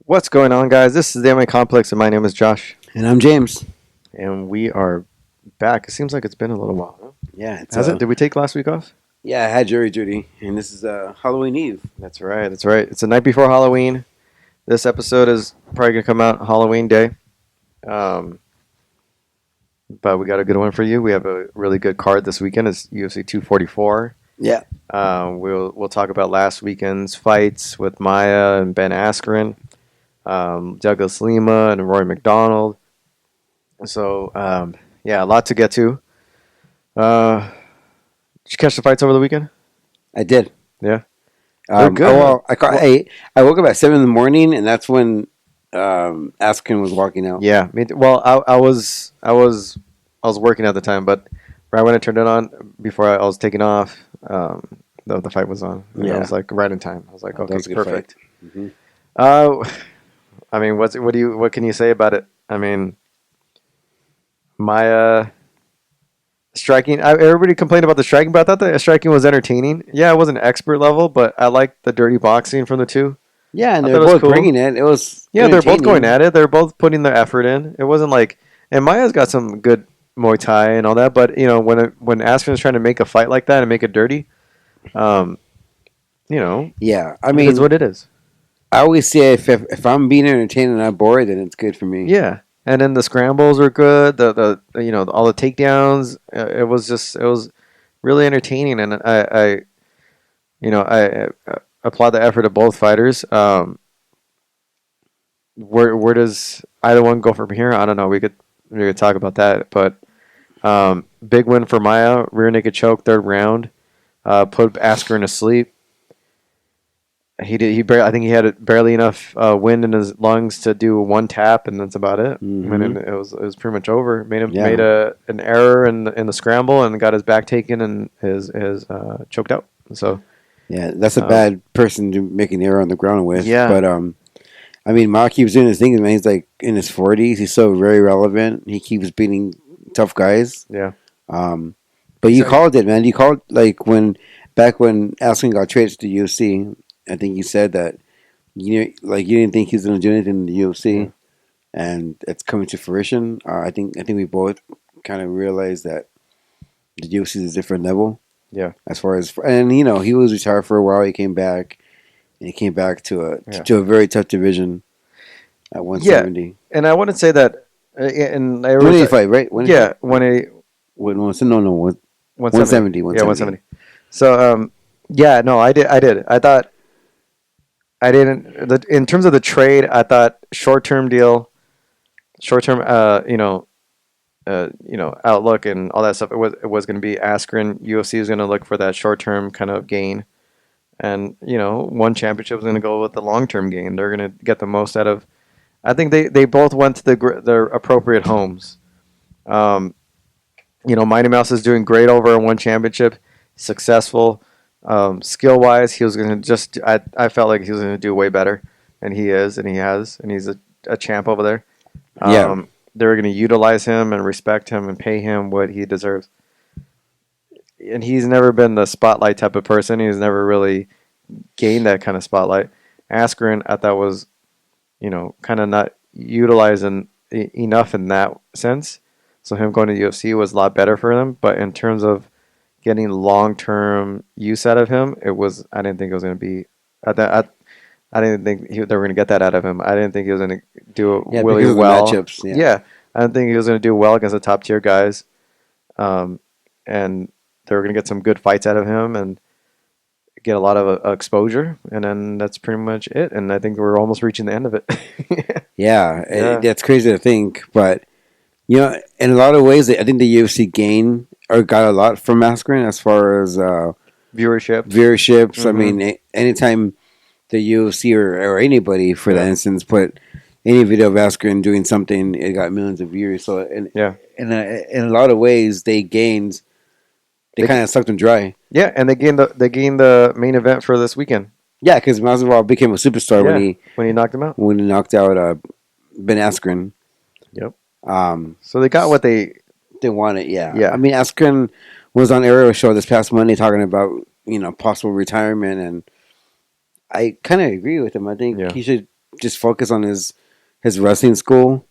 What's going on, guys? This is the MMA Complex, and my name is Josh. And I'm James. And we are back. It seems like it's been a little while. Huh? Yeah, Has it? Did we take last week off? Yeah, I had jury duty, and this is Halloween Eve. That's right. That's right. It's the night before Halloween. This episode is probably going to come out Halloween Day. But we got a good one for you. We have a really good card this weekend. It's UFC 244. Yeah. We'll talk about last weekend's fights with Maya and Ben Askren, Douglas Lima and Rory McDonald. So, a lot to get to. Did you catch the fights over the weekend? I did. Yeah. They're good. I woke up at 7 in the morning, and that's when Askren was walking out. Yeah. Well, I was working at the time, but right when I turned it on, before I was taking off, the fight was on. And I was like right in time. I was like, okay, perfect. Mm-hmm. I mean, what can you say about it? I mean, Maya striking. Everybody complained about the striking, but I thought the striking was entertaining. Yeah, it wasn't expert level, but I liked the dirty boxing from the two. Yeah, and they're both bringing it. It was they're both going at it. They're both putting their effort in. It wasn't like, and Maya's got some good Muay Thai and all that, but when Askren's trying to make a fight like that and make it dirty, yeah, I mean, it's what it is. I always say if I'm being entertained and not bored, then it's good for me. Yeah. And then the scrambles were good. The all the takedowns. It was really entertaining, and I applaud the effort of both fighters. Where does either one go from here? I don't know. We could talk about that, but big win for Maya. Rear naked choke, third round. Put Askren to sleep. I think he had barely enough wind in his lungs to do one tap, and that's about it. Mm-hmm. And it was pretty much over. Made an error in the scramble and got his back taken and his choked out. So yeah, that's a bad person to make an error on the ground with. Yeah, but I mean, Ma keeps doing his thing. Man, he's like in his 40s. He's so very relevant. He keeps beating tough guys. Yeah. But you called it, man. You called back when Askren got traded to the UFC. I think you said that you didn't think he was going to do anything in the UFC, and it's coming to fruition. I think we both kind of realized that the UFC is a different level. Yeah. As far as he was retired for a while. He came back, and he came back to a very tough division at 170. Yeah. And I want to say that, and I when did he fight? Right? 170. 170. Yeah, 170. So I did. I thought. I didn't. In terms of the trade, I thought short-term deal, short-term, outlook and all that stuff. It was going to be Askren. UFC was going to look for that short-term kind of gain, and one championship was going to go with the long-term gain. They're going to get the most out of. I think they both went to their appropriate homes. Mighty Mouse is doing great over in one championship, successful. Skill wise, he was going to I felt like he was going to do way better, and he is, and he has, and he's a champ over there. They're going to utilize him and respect him and pay him what he deserves. And he's never been the spotlight type of person. He's never really gained that kind of spotlight. Askren, I thought was, kind of not utilizing enough in that sense. So him going to the UFC was a lot better for him. But in terms of getting long-term use out of him, I didn't think it was going to be. I didn't think they were going to get that out of him. I didn't think he was going to do it really well. Matchups, I didn't think he was going to do well against the top-tier guys, and they were going to get some good fights out of him and get a lot of exposure. And then that's pretty much it. And I think we're almost reaching the end of it. That's crazy to think, but in a lot of ways, I think the UFC gained or got a lot from Askren as far as viewership. Mm-hmm. I mean, anytime the UFC or anybody, for that instance, put any video of Askren doing something, it got millions of views. So, in a lot of ways, they gained. They kind of sucked them dry. Yeah, and they gained the main event for this weekend. Yeah, because Masvidal became a superstar when he knocked him out. When he knocked out Ben Askren. Yep. So they got what they wanted. Yeah. I mean, Askren was on Ariel's show this past Monday talking about possible retirement, and I kind of agree with him. I think he should just focus on his wrestling school.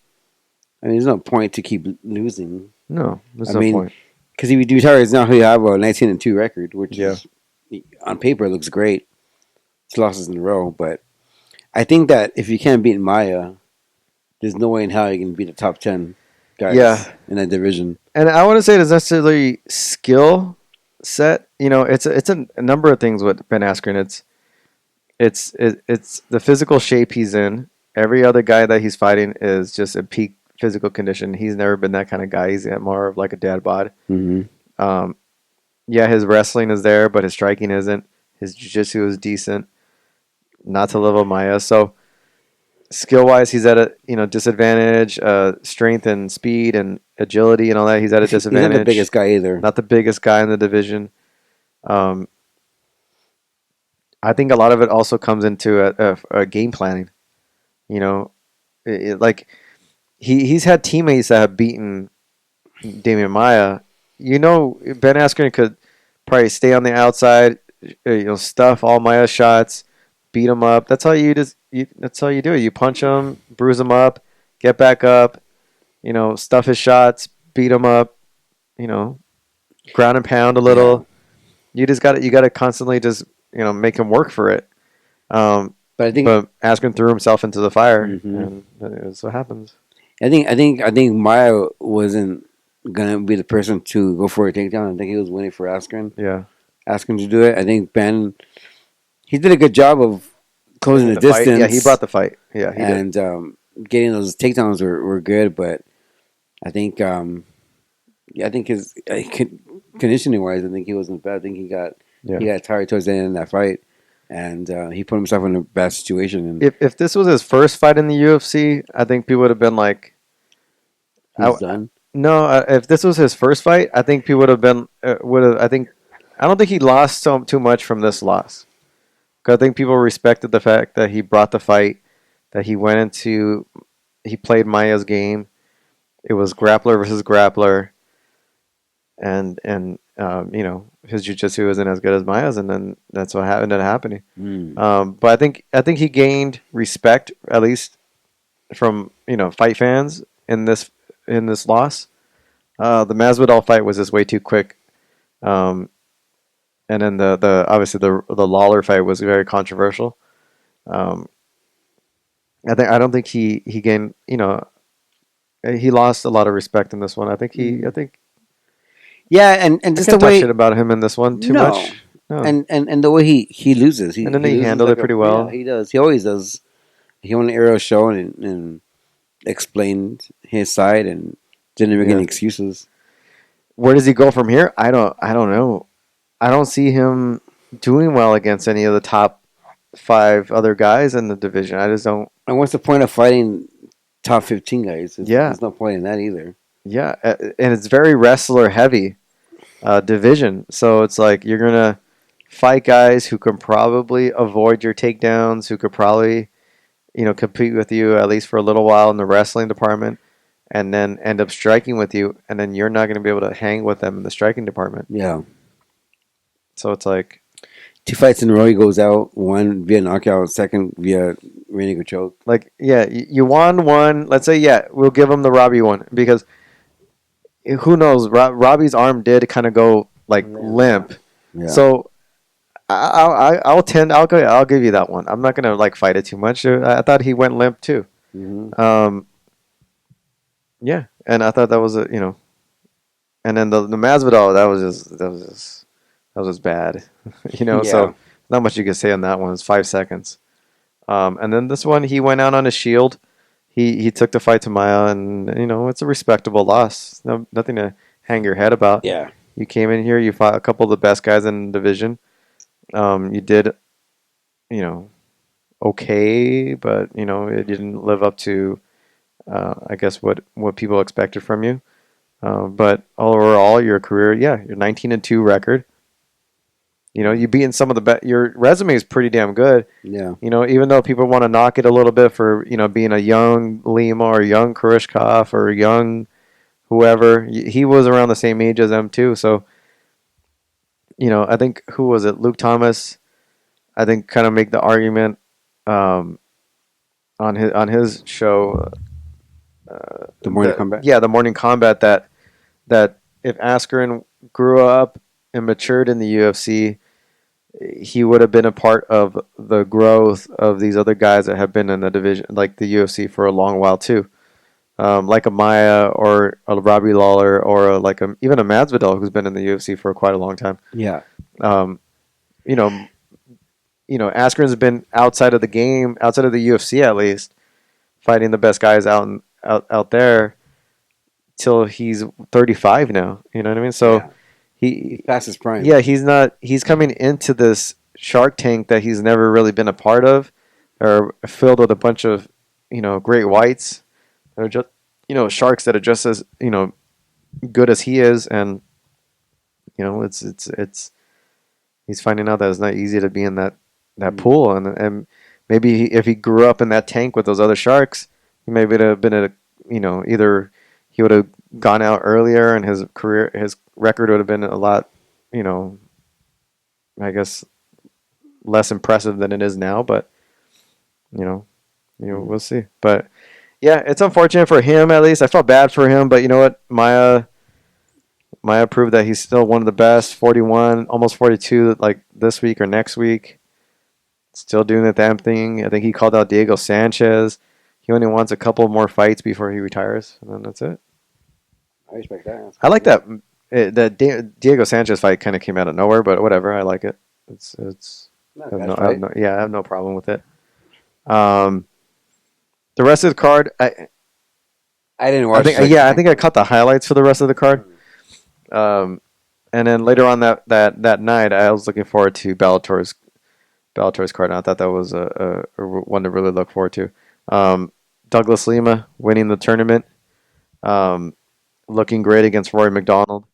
I mean, there's no point to keep losing. No, there's I no mean, point. because if he retires now, he'll have a 19-2 record, which Yeah. is on paper looks great. It's losses in a row, but I think that if you can't beat Maya, there's no way in hell you can beat the top 10 guys Yeah. in that division. And I want to say it's necessarily skill set. It's a number of things with Ben Askren. It's the physical shape he's in. Every other guy that he's fighting is just in peak physical condition. He's never been that kind of guy. He's more of like a dad bod. Mm-hmm. Um, yeah, his wrestling is there, but his striking isn't. His jiu-jitsu is decent, not to level Maya. So skill wise, he's at a disadvantage. Strength and speed and agility and all that, he's at a He's not the disadvantage. biggest guy either. Not the biggest guy in the division. Um, I think a lot of it also comes into a game planning. You know, like he's had teammates that have beaten Damian Maya. Ben Askren could probably stay on the outside, stuff all Maya's shots, beat him up. That's how that's how you do it. You punch him, bruise him up, get back up, stuff his shots, beat him up, ground and pound a little. You got to constantly just make him work for it. But I think But Askren threw himself into the fire, Mhm. and that's what happens. I think Maya wasn't gonna be the person to go for a takedown. I think he was waiting for Askren. Yeah, Askren to do it. I think Ben he did a good job of closing the fight. distance. Yeah, he brought the fight. Yeah, he did. and getting those takedowns were good, but I think I think his conditioning wise, I think he wasn't bad. I think he got tired towards the end of that fight, and he put himself in a bad situation. And If this was his first fight in the UFC, I think people would have been like, he's I- done. no. If this was his first fight, I think people would have been would have. I don't think he lost too much from this loss. 'Cause I think people respected the fact that he brought the fight, that he played Maya's game. It was grappler versus grappler, and his jiu-jitsu isn't as good as Maya's, and then that's what ended up happening. But I think he gained respect, at least from fight fans in this loss. The Masvidal fight was just way too quick, and then the obviously the Lawler fight was very controversial. Um, I don't think he gained he lost a lot of respect in this one. I think Yeah, and I just the can't talk way shit about him in this one too no, much. No. and the way he loses, And then he loses handled it pretty well. Yeah, he does. He always does. He won an aerial show and explained his side and didn't make Yeah. any excuses. Where does he go from here? I don't know. I don't see him doing well against any of the top 5 other guys in the division. I just don't. And what's the point of fighting top 15 guys? Yeah. There's no point in that either. Yeah, and it's very wrestler heavy division. So it's like you're gonna fight guys who can probably avoid your takedowns, who could probably compete with you at least for a little while in the wrestling department, and then end up striking with you, and then you're not going to be able to hang with them in the striking department. Yeah. So it's like 2 fights in a row, he goes out. 1 via knockout, 2nd via rear naked choke. Like, yeah, you won one. Let's say, yeah, we'll give him the Robbie one because who knows? Robbie's arm did kind of go like limp. Yeah. So I'll give you that one. I'm not gonna like fight it too much. I thought he went limp too. Mm-hmm. Yeah, and I thought that was and then the Masvidal that was just bad. Yeah. So not much you could say on that one. It's 5 seconds. And then this one, he went out on his shield. He took the fight to Maya, and it's a respectable loss. Nothing to hang your head about. Yeah. You came in here, you fought a couple of the best guys in the division. You did, okay, but it didn't live up to, I guess what people expected from you. But overall, your career, yeah, your 19-2 record. You beaten some of the best. Your resume is pretty damn good. Yeah. Even though people want to knock it a little bit for being a young Lima or young Kurishkov or young whoever, he was around the same age as them too. So, I think who was it? Luke Thomas. I think kind of make the argument. on his show, The morning comeback. the Morning Combat, that if Askren grew up and matured in the UFC, he would have been a part of the growth of these other guys that have been in the division, like the UFC, for a long while too. Like a Maya or a Robbie Lawler or even a Masvidal who's been in the UFC for quite a long time. Yeah. Um, you know, Askren's been outside of the game, outside of the UFC at least, fighting the best guys out there till he's 35 now. You know what I mean? So Yeah. He's past his prime. yeah, he's not. He's coming into this Shark Tank that he's never really been a part of, or filled with a bunch of great whites. They're just sharks that are just as good as he is, and it's he's finding out that it's not easy to be in that pool, and maybe if he grew up in that tank with those other sharks, he maybe would have been either he would have gone out earlier, and his record would have been a lot, I guess, less impressive than it is now, but we'll see. But yeah, it's unfortunate for him. At least I felt bad for him, but you know what, Maya proved that he's still one of the best. 41, almost 42, like this week or next week. Still doing the damn thing. I think he called out Diego Sanchez. He only wants a couple more fights before he retires, and then that's it. I respect that. I like that. The Diego Sanchez fight kind of came out of nowhere, but whatever. I like it. It's. Not I a have bad no, I fight. have no, yeah, I have no problem with it. The rest of the card, I didn't watch. I think I caught the highlights for the rest of the card. And then later on that night, I was looking forward to Bellator's card. And I thought that was a one to really look forward to. Douglas Lima winning the tournament, looking great against Rory McDonald.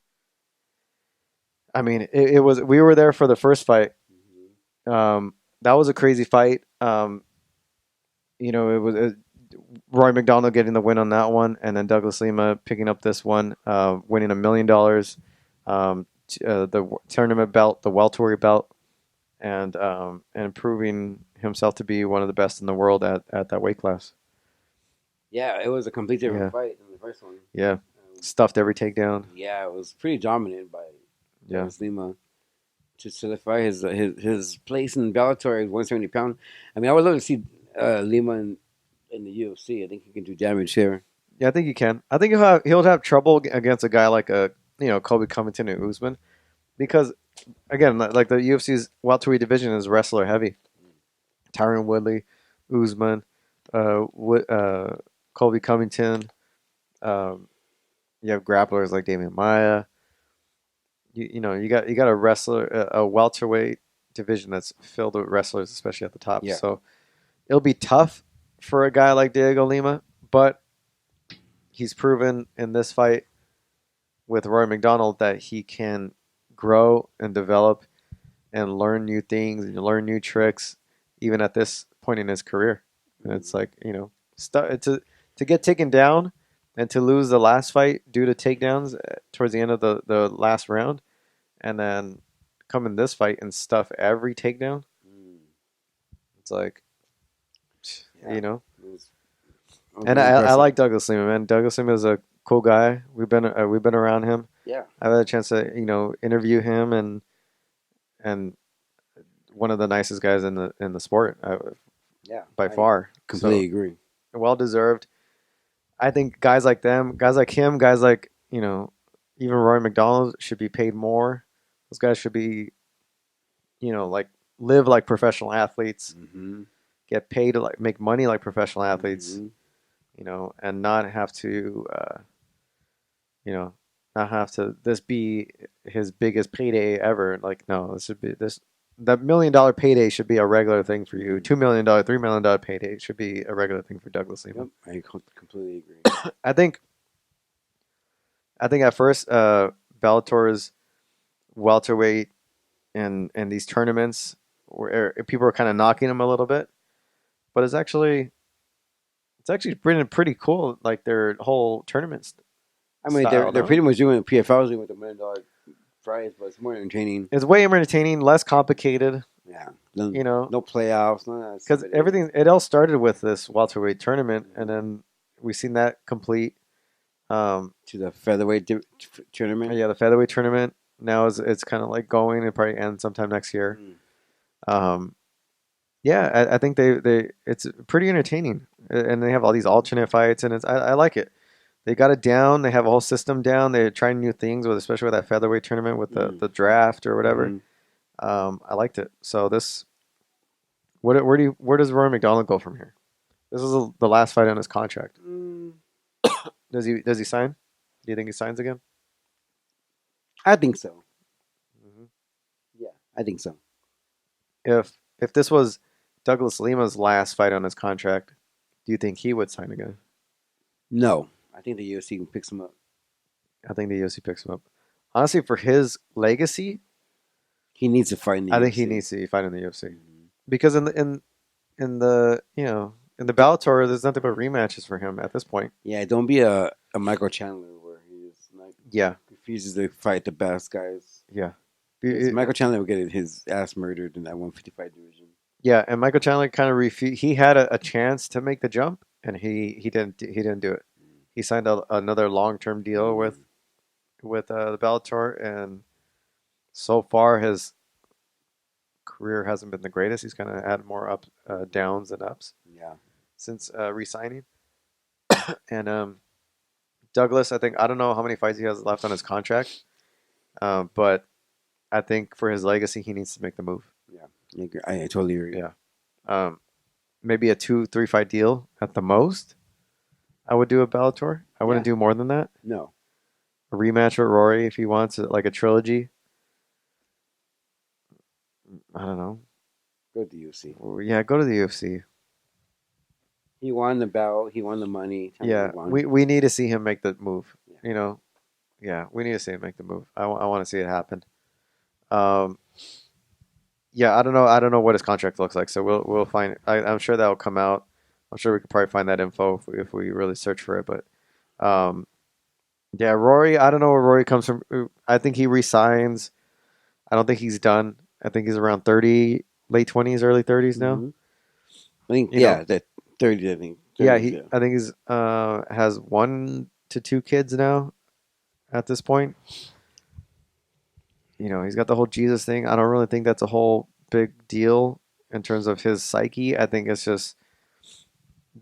I mean, it was. We were there for the first fight. That was a crazy fight. It was Rory McDonald getting the win on that one, and then Douglas Lima picking up this one, winning $1 million, the tournament belt, the welterweight belt, and proving himself to be one of the best in the world at that weight class. Yeah, it was a complete different Yeah. fight than the first one. Yeah, stuffed every takedown. Yeah, it was pretty dominant by Yeah. Douglas Lima to solidify his place in Bellator at 170 pound. I mean, I would love to see Lima in the UFC. I think he can do damage here. Yeah, I think he can. I think he'll have trouble against a guy like Colby Covington and Usman, because again, like the UFC's welterweight division is wrestler heavy. Tyron Woodley, Usman, Colby Covington. You have grapplers like Damian Maia. You got a wrestler, a welterweight division that's filled with wrestlers, especially at the top. Yeah. So it'll be tough for a guy like Diego Lima, but he's proven in this fight with Roy McDonald that he can grow and develop and learn new things and learn new tricks, even at this point in his career. And it's like, to get taken down and to lose the last fight due to takedowns towards the end of the last round, and then come in this fight and stuff every takedown. It's like, Yeah. And I like Douglas Lima, man. Douglas Lima is a cool guy. We've been around him. Yeah. I've had a chance to interview him, and one of the nicest guys in the sport. By far. Completely agree. Well deserved. I think guys like him, guys like even Roy McDonald should be paid more. Those guys should be, like live like professional athletes, get paid to make money like professional athletes, and not have to, this be his biggest payday ever. Like, no, that $1 million payday should be a regular thing for you. $2 million, $3 million payday should be a regular thing for Douglas Lima. Yep, I completely agree. I think at first Bellator's welterweight and these tournaments where people are kind of knocking him a little bit, but it's actually been pretty cool. Like their whole tournaments. I mean, they're pretty much doing PFLs with $1 million prize, but it's more entertaining. It's way more entertaining, less complicated. Yeah, No, you know, no playoffs. None of that because stupid. everything it all started with this welterweight tournament, and then we seen that complete. To the featherweight tournament. Yeah, the featherweight tournament now is it's kind of like going. It probably ends sometime next year. Mm. Um, yeah, I think they it's pretty entertaining, and they have all these alternate fights, and I like it. They got it down. They have a whole system down. They're trying new things with, especially with that featherweight tournament with the draft or whatever. Mm-hmm. I liked it. So this, where does Rory McDonald go from here? This is the last fight on his contract. Mm. Does he sign? Do you think he signs again? I think so. Mhm. Yeah, I think so. If this was Douglas Lima's last fight on his contract, do you think he would sign again? No, I think the UFC can pick some up. I think the UFC picks him up. Honestly, for his legacy, He needs to fight in the I think he UFC. needs to fight in the UFC Mhm. because in the in the Bellator, there's nothing but rematches for him at this point. Yeah, don't be a Michael Chandler where he just like Yeah, refuses to fight the best guys. yeah, Because Michael Chandler will get his ass murdered in that 155 division. yeah. And Michael Chandler kind of he had a chance to make the jump, and he didn't do it. He signed another long term deal with the Bellator, and so far his career hasn't been the greatest. He's kind of had more up downs than ups Yeah. since re-signing. And Douglas, I don't know how many fights he has left on his contract, but I think for his legacy, he needs to make the move. Yeah. I totally agree. Yeah, um, maybe a 2-3 fight deal at the most. I would do a Bellator. I wouldn't Yeah. do more than that. No. A rematch with Rory if he wants, like a trilogy. I don't know. Go to the UFC. Yeah, go to the UFC. He won the belt. He won the money. Time to Yeah, move on. we need to see him make the move. Yeah. You know, yeah, we need to see him make the move. I want to see it happen. Um, yeah, I don't know what his contract looks like. So we'll find. I'm sure that will come out. I'm sure we could probably find that info if we really search for it. But um, yeah, Rory. I don't know where Rory comes from. I think he resigns. I don't think he's done. I think he's around 30, late 20s, early 30s now. Mm-hmm. I think, You know, that 30, I think. yeah, 30s, he. yeah. I think he's has 1 to 2 kids now at this point. He's got the whole Jesus thing. I don't really think that's a whole big deal in terms of his psyche. I think it's just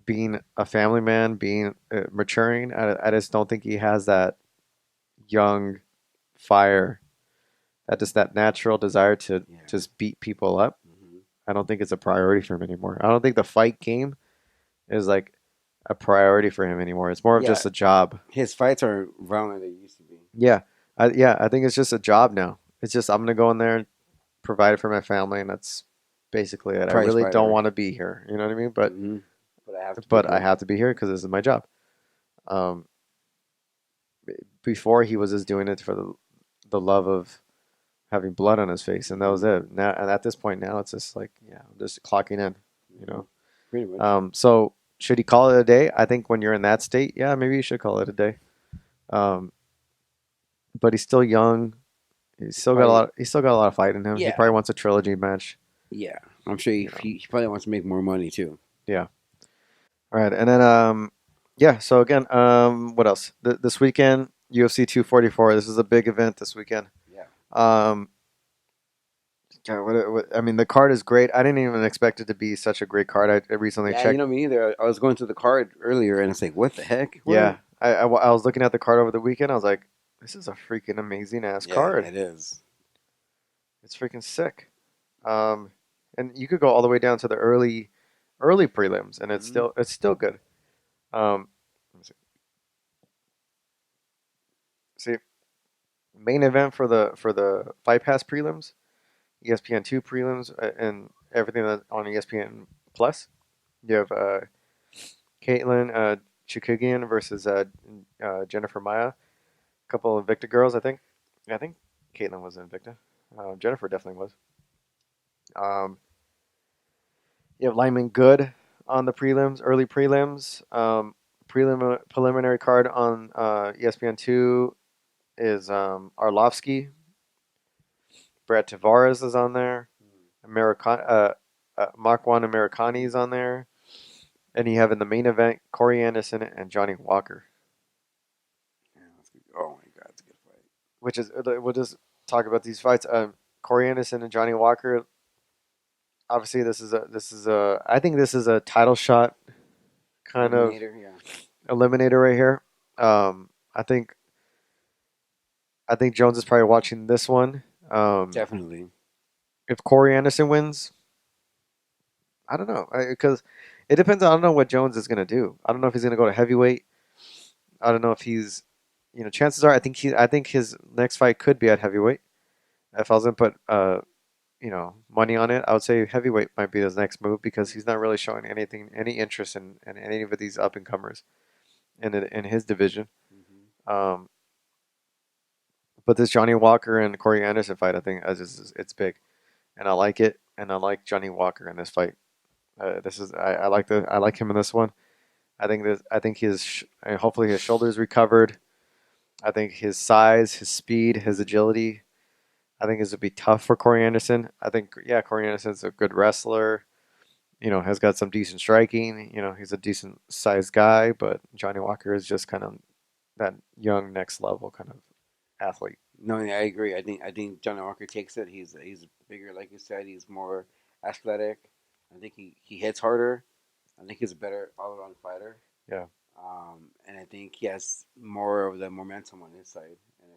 being a family man, being maturing. I just don't think he has that young fire, that natural desire to Yeah. just beat people up. Mm-hmm. I don't think it's a priority for him anymore. I don't think the fight game is like a priority for him anymore. It's more of Yeah. just a job. His fights are round like they used to be. Yeah, I think it's just a job now. It's just I'm gonna go in there and provide for my family, and that's basically it. I Price really don't fighter. want to be here. You know what I mean? But Mm-hmm. But I have to be but I here. have to be here because this is my job. Um, Before he was just doing it for the love of having blood on his face, and that was it. Now, and at this point, now it's just like, yeah, I'm just clocking in. You know. Pretty much. So should he call it a day? I think when you're in that state, yeah, maybe you should call it a day. Um, but he's still young. He's still got a Probably, lot. He's still got a lot of fight in him. He yeah. probably wants a trilogy match. Yeah. I'm sure You know. he probably wants to make more money too. Yeah. All right, and then yeah. So again, what else? This weekend, UFC 244. This is a big event this weekend. Yeah. Um, God, I mean, the card is great. I didn't even expect it to be such a great card. I recently Yeah, checked. me neither. I was going through the card earlier and it's like, what the heck? What? Yeah, I was looking at the card over the weekend. I was like, this is a freaking amazing ass Yeah, card. it is. It's freaking sick. And you could go all the way down to the early prelims, and it's still good. Let me see, main event for the Fight Pass prelims, ESPN2 prelims, and everything that's on ESPN Plus. You have Caitlin Chukagian versus Jennifer Maya, a couple of Invicta girls, I think. Yeah, I think Caitlin was Invicta. Jennifer definitely was. Um, you have Lyman Good on the prelims, early prelims. Preliminary card on ESPN2 is Arlovsky. Brad Tavares is on there. Makwan Americani is on there, and you have in the main event Corey Anderson and Johnny Walker, Yeah, that's good. Oh my God, it's a good fight. which is we'll just talk about these fights. Corey Anderson and Johnny Walker. Obviously, this is a I think this is a title shot kind of Eliminator, yeah, eliminator right here. Um, I think I think Jones is probably watching this one. definitely. If Corey Anderson wins, I don't know because it depends. I don't know what Jones is gonna do. I don't know if he's gonna go to heavyweight. I don't know if he's, chances are I think his next fight could be at heavyweight. If I was gonna put money on it, I would say heavyweight might be his next move because he's not really showing any interest in any of these up and comers in his division. Hmm. Um, but this Johnny Walker and Corey Anderson fight, I think it's big, and I like it, and I like Johnny Walker in this fight. This is I like him in this one. I think hopefully his shoulders recovered. I think his size, his speed, his agility. I think this would be tough for Corey Anderson. I think Corey Anderson's a good wrestler. Has got some decent striking. He's a decent sized guy, but Johnny Walker is just kind of that young next level kind of athlete. No, yeah, I agree. I think Johnny Walker takes it. He's bigger, like you said. He's more athletic. I think he hits harder. I think he's a better all around fighter. Yeah, And I think he has more of the momentum on his side. And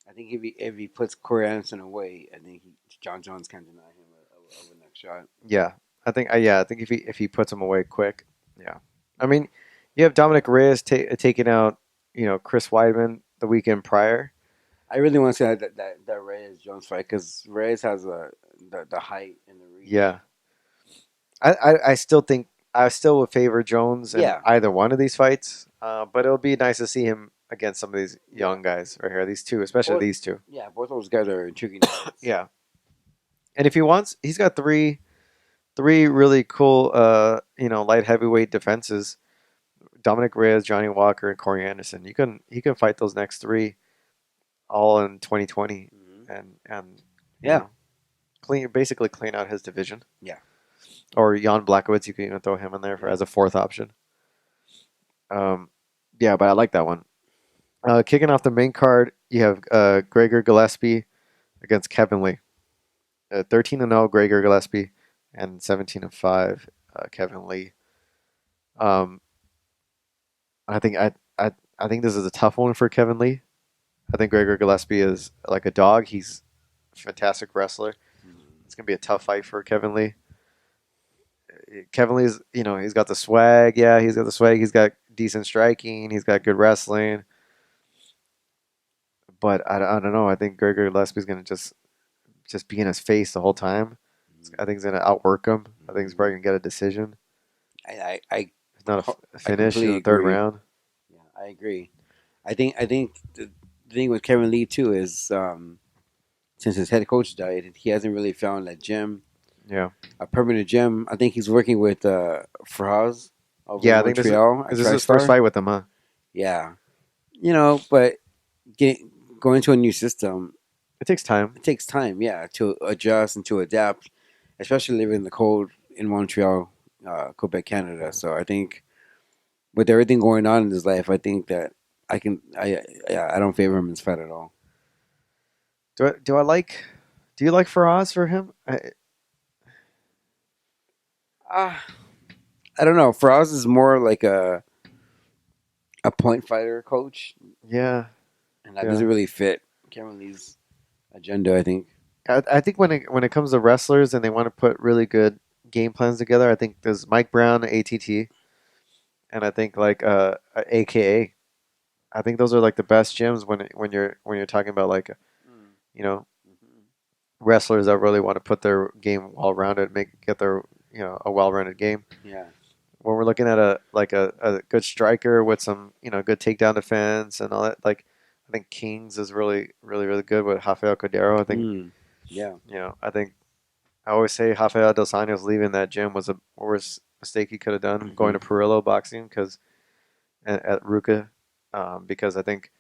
I think if he puts Corey Anderson away, I think John Jones can't deny him of a next shot. yeah. I think if he puts him away quick, yeah. I mean, you have Dominic Reyes taking out Chris Weidman the weekend prior. I really want to see that Reyes Jones fight because Reyes has the height and the reach. Yeah, I still think I still would favor Jones in Yeah, either one of these fights. But it'll be nice to see him against some of these yeah. young guys right here. These two, especially Both, these two. yeah, both those guys are intriguing fights. Yeah, and if he wants, he's got three really cool light heavyweight defenses. Dominic Reyes, Johnny Walker, and Corey Anderson. He can fight those next three all in 2020 Hmm. and Yeah, basically clean out his division. yeah. Or Jan Blachowicz, you can even throw him in there as a fourth option. Um, yeah, but I like that one. Kicking off the main card, you have Gregor Gillespie against Kevin Lee. 13-0 Gregor Gillespie and 17-5 Kevin Lee. Um, I think I think this is a tough one for Kevin Lee. I think Gregor Gillespie is like a dog. He's a fantastic wrestler. Mhm. It's gonna be a tough fight for Kevin Lee. Kevin Lee's, he's got the swag. Yeah, he's got the swag. He's got decent striking. He's got good wrestling. But I don't know. I think Gregor Gillespie's gonna just be in his face the whole time. I think he's gonna outwork him. I think he's probably gonna get a decision. It's not a I finish in completely the third agree. round. Yeah, I agree. I think the thing with Kevin Lee too is since his head coach died, he hasn't really found a gym, Yeah, a permanent gym. I think he's working with Faraz over in yeah. I think Montreal at this is his first TriStar. fight with him, huh? Yeah, but get, going to a new system, It takes time. it takes time. Yeah, to adjust and to adapt, especially living in the cold in Montreal, Quebec, Canada. So I think with everything going on in his life, I think that I don't favor him in this fight at all. Do I like? Do you like Faraz for him? Ah, I don't know. Faraz is more like a point fighter coach, Yeah, and that yeah. doesn't really fit Cameron Lee's agenda. I think. I think when it comes to wrestlers and they want to put really good game plans together, I think there's Mike Brown, ATT, and I think like AKA. I think those are like the best gyms when you're talking about like you know Mm-hmm. wrestlers that really want to put their game well rounded, get their a well rounded game. Yeah. When we're looking at a good striker with some good takedown defense and all that, like I think Kings is really good with Rafael Cordero. I think Mm. Yeah. I think I always say Rafael Dos Anjos leaving that gym was the worst mistake he could have done going to Hmm. Perillo boxing because at Ruka because I think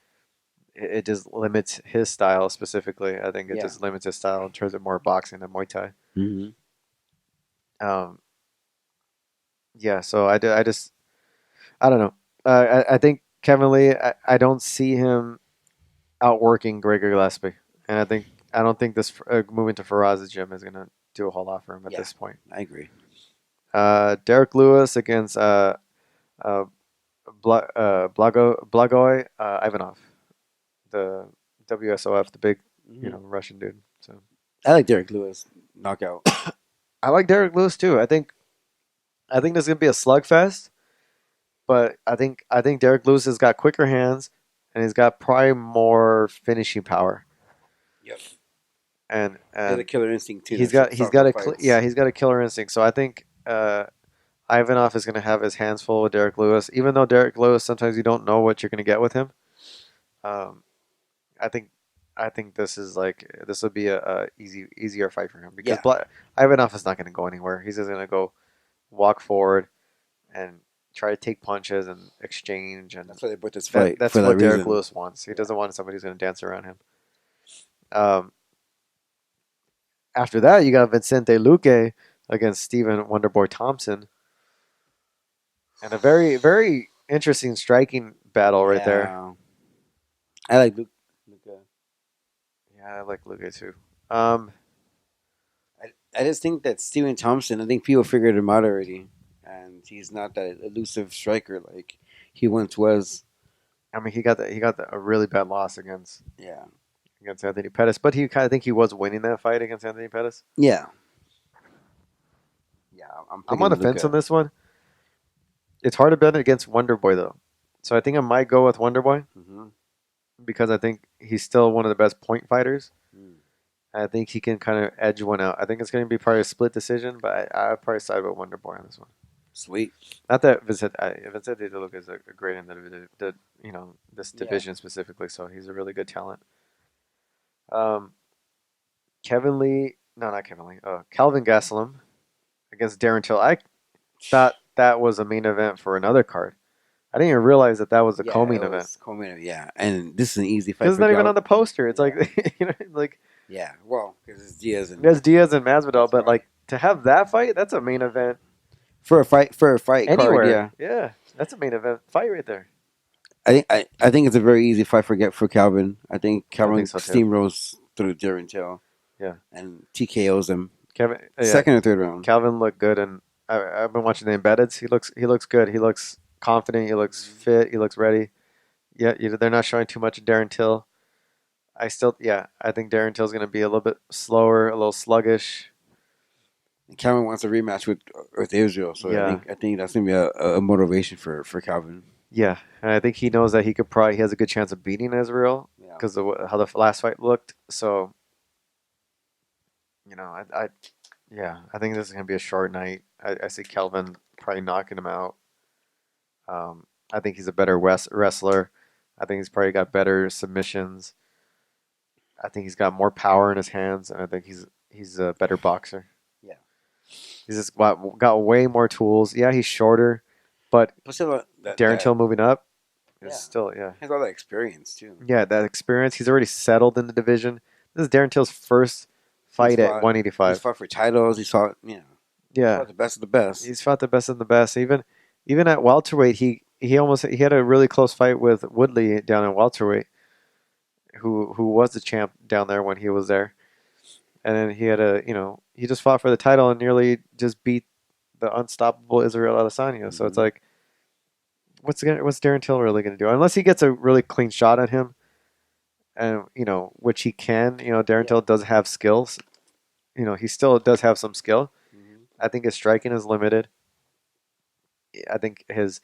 it just limits his style specifically. I think it Yeah. just limits his style in terms of more boxing than Muay Thai. Hmm. Um, yeah, so I just I don't know. I think Kevin Lee. I don't see him outworking Gregor Gillespie, and I don't think this moving to Faraz's gym is gonna do a whole lot for him at Yeah, this point. I agree. Derek Lewis against uh, Blagoy Ivanov, the WSOF, the big Hmm. Russian dude. So I like Derek Lewis knockout. I like Derek Lewis too. I think there's gonna be a slugfest, but I think Derek Lewis has got quicker hands and he's got probably more finishing power. Yep. And He has a and killer instinct too. To start he's got the a fights. he's got a killer instinct. So I think Ivanov is going to have his hands full with Derek Lewis. Even though Derek Lewis sometimes you don't know what you're going to get with him. Um, I think this is this will be a easier fight for him because Yeah, Ivanov is not going to go anywhere. He's just going to go walk forward and try to take punches and exchange, and that's why they put this fight that's for that what Derek reason. Lewis wants. He Yeah. doesn't want somebody who's going to dance around him. Um, After that, you got Vicente Luque against Stephen Wonderboy Thompson, and a very interesting striking battle right there. Yeah, I like Luke. Yeah, I like Luque too. Um, I just think that Steven Thompson. I think people figured him out already, and he's not that elusive striker like he once was. I mean, he got a really bad loss Yeah, against Anthony Pettis, but he kind of think he was winning that fight against Anthony Pettis. yeah, yeah. I'm I'm on picking the fence on Luca. this one. It's hard to bet against Wonderboy though, so I think I might go with Wonderboy Mm-hmm. because I think he's still one of the best point fighters. Mm. I think he can kind of edge one out. I think it's going to be probably a split decision, but I'd probably side with Wonderboy on this one. Sweet. Not that Vicente De Luca is a great in this Yeah. division specifically, so he's a really good talent. Um, Kevin Lee, no, not Kevin Lee. Calvin Gastelum against Darren Till. I thought that was a main event for another card. I didn't even realize that was a Yeah, it co-main event was co-main. Yeah, and this is an easy fight because it's for not even Gal. on the poster. It's Yeah. like like Yeah, well, because it's Diaz and there's Diaz and Masvidal, that's but why like to have that fight, that's a main event for a fight card. anywhere. Yeah, Yeah, that's a main event fight right there. I think it's a very easy fight for Calvin. I think I Calvin think so too. steamrolls through Darren Till Yeah, and TKOs him Kevin. Yeah, second or third round. Calvin looked good, and I've been watching the embeddeds. He looks good. He looks confident. He looks fit. He looks ready. Yeah, they're not showing too much of Darren Till. I think Darren Till's going to be a little bit slower, a little sluggish. And Calvin wants a rematch with Israel, so Yeah, I think that's gonna be a motivation for Calvin. yeah, and I think he knows that he has a good chance of beating Israel Yeah, because of how the last fight looked. So, yeah, I think this is going to be a short night. I see Calvin probably knocking him out. I think he's a better wrestler. I think he's probably got better submissions. I think he's got more power in his hands, and I think he's a better boxer. yeah. He's just got way more tools. Yeah, he's shorter, but Plus, that Darren Till moving up is yeah, still has all that experience too. yeah, that experience. He's already settled in the division. This is Darren Till's first He's fight at fought. He's 185. fought for titles. He's fought. He's Yeah, fought the best of the best. he's fought the best of the best. Even at welterweight, he had a really close fight with Woodley down in welterweight, who was the champ down there when he was there. And then he just fought for the title and nearly just beat the unstoppable Israel Adesanya. So it's Mhm. like, what's Darren Till really going to do? Unless he gets a really clean shot at him, and which he can. Darren Till does have skills. He still does have some skill. Mhm. I think his striking is limited. I think his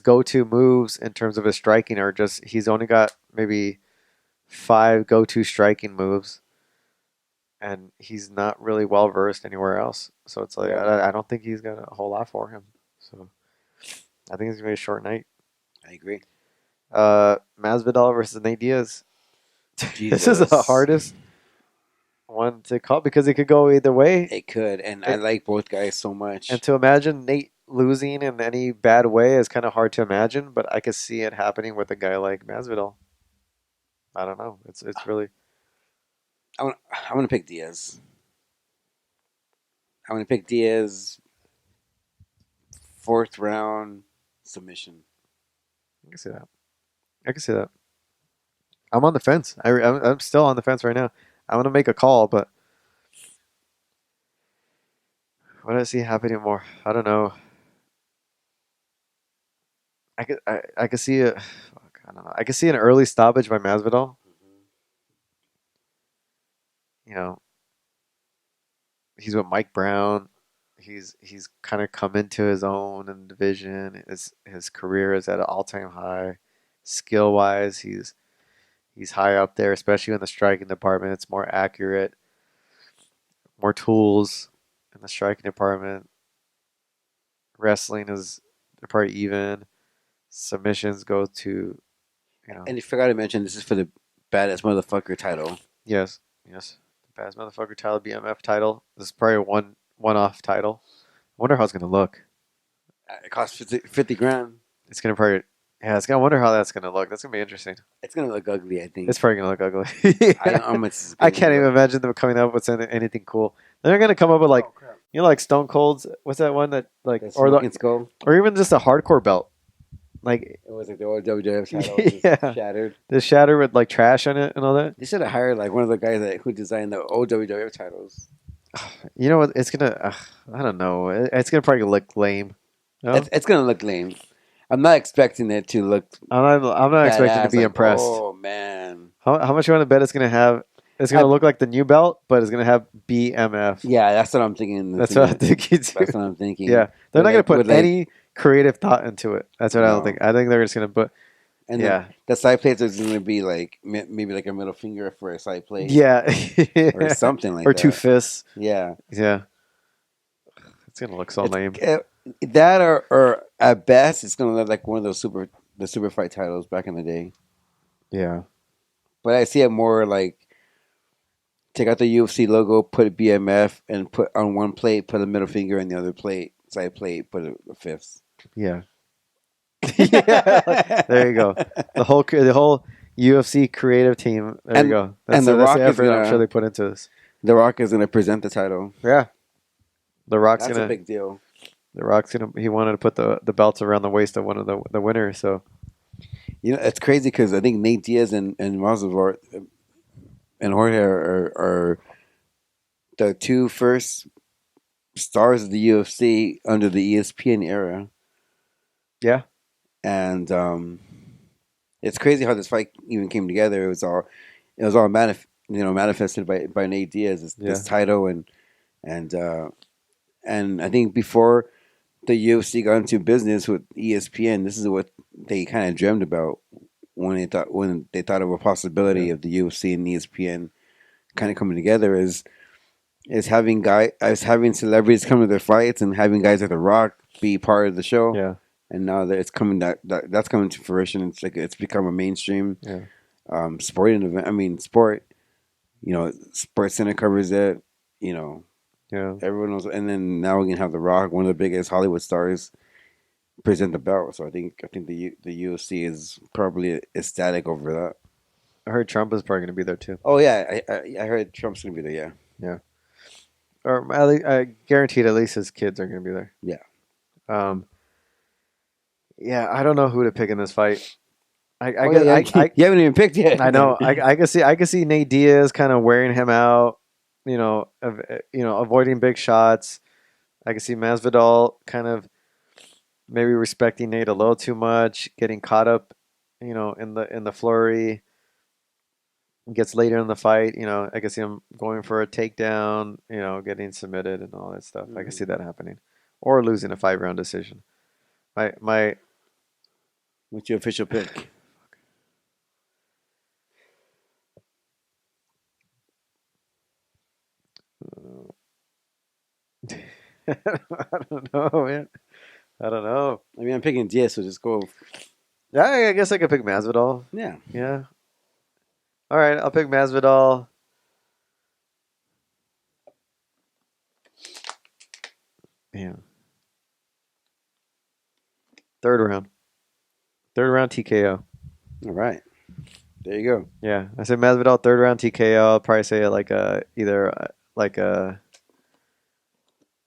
go-to moves in terms of his striking are just he's only got maybe 5 go-to striking moves, and he's not really well versed anywhere else. So it's like Yeah, I don't think he's got a whole lot for him. So I think it's gonna be a short night. I agree. Masvidal versus Nate Diaz. This is the Jesus, hardest one to call because it could go either way. it could, and I It, like both guys so and much. to imagine Nate losing in any bad way is kind of hard to imagine, but I could see it happening with a guy like Masvidal. I don't know. It's really I want to pick Diaz. I want to pick Diaz fourth round submission. I can see that. I can see that. I'm on the fence. I'm still on the fence right now. I want to make a call, but what do I see happening more? I don't know. I could see a fuck, I don't know. I could see an early stoppage by Masvidal. You know, he's with Mike Brown. He's kind of come into his own in the division. His career is at an all time high. Skill wise, he's high up there, especially in the striking department. It's more accurate, more tools in the striking department. Wrestling is they're probably even. Submissions go to And you forgot to mention this is for the baddest motherfucker title. yes, yes. The Baz motherfucker title, BMF title. This is probably a one off title. I wonder how it's gonna look. It costs 50 grand. It's gonna probably it's gonna wonder how that's gonna look. That's gonna be interesting. It's gonna look ugly, I think. It's probably gonna look ugly. I don't know how much it's I gonna can't even look. imagine them coming up with anything cool. They're gonna come up with like Oh crap! like Stone Cold's what's that one that like The smoking skull. or even just a hardcore belt. Like It was like the old WWF title was just yeah. shattered. The shatter with like trash on it and all that. They should have hired like one of the guys who designed the old WWF titles. You know what? It's gonna. I don't know. It's gonna probably look lame. No? It's gonna look lame. I'm not expecting it to look. I'm not expecting to badass, be like, impressed. Oh man. How much you want to bet it's gonna have? It's gonna look like the new belt, but it's gonna have BMF. Yeah, that's what I'm thinking. That's what I'm thinking too. That's what I'm thinking. Yeah, they're not gonna put with any creative thought into it. That's what I don't No. think. I think they're just gonna put. And Yeah, the side plates is going to be like maybe like a middle finger for a side plate. yeah, Or something like or that. two fists. Yeah. Yeah, it's gonna look so lame. That or at best, it's going to look like one of those super fight titles back in the day. Yeah, But I see it more like take out the UFC logo, put a BMF, and put on one plate, put a middle finger, and the other plate, side plate, put a fifth. yeah. Yeah, there you go. The whole UFC creative team. There you go. And The Rock the is effort I'm gonna sure they put into this. The Rock is going to present the title. Yeah, the Rock's That's gonna. a big deal. The Rock's gonna. He wanted to put the belts around the waist of one of the winners. So You know, it's crazy because I think Nate Diaz and Masvidal and Jorge are the two first stars of the UFC under the ESPN era. yeah, And it's crazy how this fight even came together. It was all manifested by Nate Diaz, this title, and I think before the UFC got into business with ESPN, this is what they kind of dreamed about when they thought of a possibility of the UFC and ESPN kind of coming together is having celebrities come to their fights and having guys like The Rock be part of the show. yeah, And now that it's coming that's coming to fruition. It's like it's become a mainstream yeah, sporting event. I mean, sport. You know, Sports Center covers it. You know, yeah. everyone knows. And then now we can have The Rock, one of the biggest Hollywood stars, present the belt. So I think the UFC is probably ecstatic over that. I heard Trump is probably gonna be there too. Oh yeah, I heard Trump's gonna be there. Yeah, Yeah, or at least, I guaranteed at least his kids are gonna be there. yeah. Yeah, I don't know who to pick in this fight. I You haven't even picked yet. I know. I can see Nate Diaz kind of wearing him out. Avoiding big shots. I can see Masvidal kind of maybe respecting Nate a little too much, getting caught up, in the flurry. Gets later in the fight, I can see him going for a takedown, getting submitted and all that stuff. I can see that happening, or losing a 5-round decision. My What's your official pick? I don't know, man. I don't know. I mean, I'm picking Diaz, so just go. Yeah, I guess I could pick Masvidal. Yeah. Yeah. All right, I'll pick Masvidal. Yeah. Third round. Third round TKO. All right. There you go. Yeah, I said Masvidal third round TKO. I'll probably say like a either like a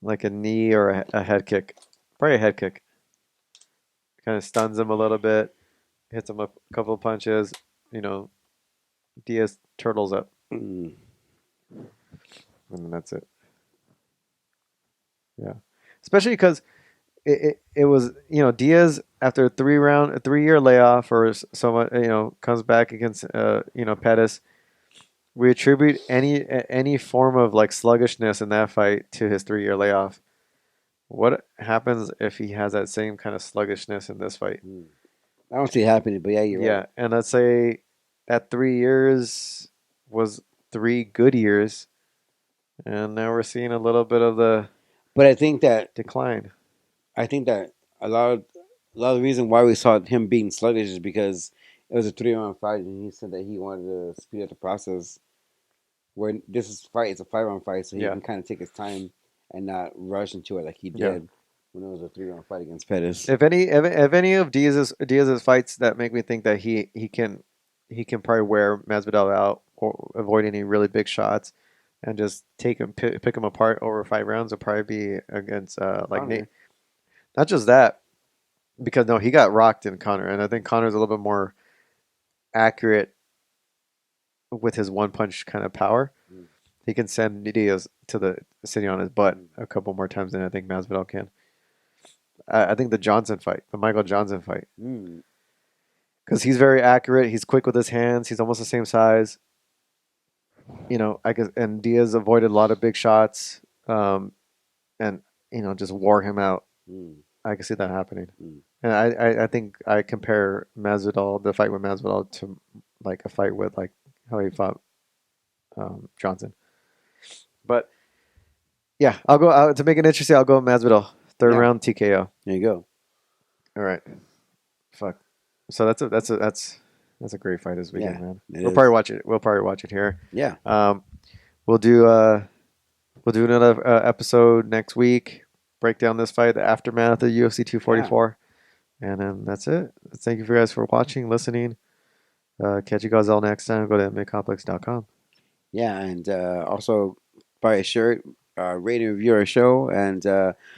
knee or a head kick. Probably a head kick. Kind of stuns him a little bit, hits him a couple of punches. You know, Diaz turtles up, Mm. and then that's it. Yeah, especially because it was Diaz after a 3 year layoff or so much comes back against Pettis. We attribute any form of like sluggishness in that fight to his 3 year layoff. What happens if he has that same kind of sluggishness in this fight? Mm. I don't see it happening, but yeah, you're right. Yeah, and let's say that 3 years was 3 good years, and now we're seeing a little bit of the But decline. I think that a lot of the reason why we saw him being sluggish is because it was a 3-round fight, and he said that he wanted to speed up the process. Where this is fight, it's a 5-round fight, so he Yeah, can kind of take his time and not rush into it like he yeah. did when it was a 3-round fight against Pettis. If any of Diaz's fights that make me think that he can probably wear Masvidal out or avoid any really big shots and just pick him apart over 5 rounds will probably be against like Nate. Connor. Not just that, because no, he got rocked in Connor, and I think Connor's a little bit more accurate with his one punch kind of power. Mm. He can send Diaz to the city on his butt Mm. a couple more times than I think Masvidal can. I think the Michael Johnson fight, Mm. because he's very accurate. He's quick with his hands. He's almost the same size. I guess, and Diaz avoided a lot of big shots, and just wore him out. Mm. I can see that happening, Mm. and I think I compare the fight with Masvidal to like a fight with like how he fought Johnson. But yeah, I'll go to make it interesting. I'll go with Masvidal third Yeah, round TKO. there you go. All right, fuck. So that's a great fight this weekend, Yeah, man. it We'll is. probably watch it. We'll probably watch it here. Yeah, Um, we'll do another episode next week. Break down this fight, the aftermath of UFC 244, and then that's it. Thank you for guys for watching, listening. Catch you guys all next time. Go to MMAComplex.com. yeah, and also buy a shirt, rate and review our show, and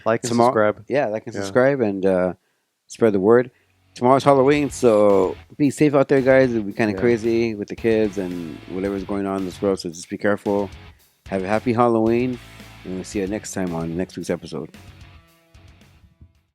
Like and tomorrow, subscribe. yeah, like and Yeah. subscribe, and spread the word. Tomorrow's Halloween, so be safe out there, guys. It'll be kind of Yeah. crazy with the kids and whatever's going on in this world, so just be careful. Have a happy Halloween, and we'll see you next time on next week's episode.